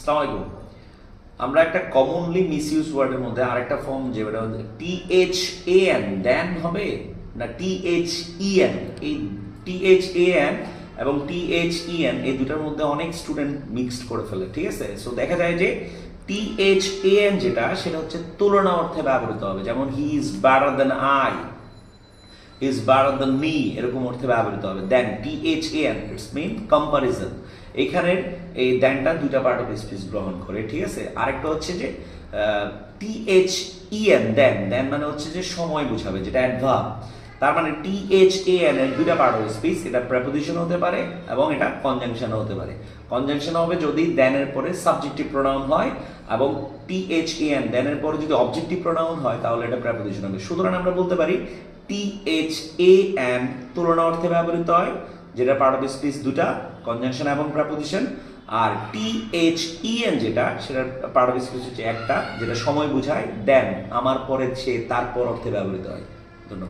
আসসালামু আলাইকুম। আমরা একটা কমনলি মিসইউজ ওয়ার্ডের মধ্যে আরেকটা ফর্ম যেটা THAN দেন হবে না THEN, এই THAN এবং THEN এই দুটার মধ্যে অনেক স্টুডেন্ট মিক্সড করে ফেলে, ঠিক আছে? সো দেখা যায় যে THAN যেটা সেটা হচ্ছে তুলনা অর্থে ব্যবহৃত হবে, যেমন he is better than I, is better than me এরকম অর্থে ব্যবহৃত হবে। Then THAN it's mean comparison. এখানের এই দেনটা দুইটা পার্ট অফ স্পিচ গ্রহণ করে, ঠিক আছে? আরেকটা হচ্ছে যে THEN দেন দেন মানে হচ্ছে যে সময় বোঝাবে, যেটা অ্যাডভার্ব। তার মানে THAN এর দুইটা পার্ট অফ স্পিচ, এটা প্রেপোজিশন হতে পারে এবং এটা কনজাংশন হতে পারে। কনজাংশন হবে যদি দেনের পরে সাবজেক্টিভ প্রোনাউন হয়, এবং THAN দেনের পরে যদি অবজেক্টিভ প্রোনাউন হয় তাহলে এটা প্রেপোজিশন হবে। সুতরাং আমরা বলতে পারি THAN তুলনা অর্থে ব্যবহৃত হয়, যেটা পার্ট অফ স্পিচ দুটা, কনজাংশন এবং প্রেপোজিশন। আর THEN যেটা সেটার পার্ট অফ স্পিচ হচ্ছে একটা, যেটা সময় বোঝায়, দেন আমার পরে সে তারপর অর্থে ব্যবহৃত হয়।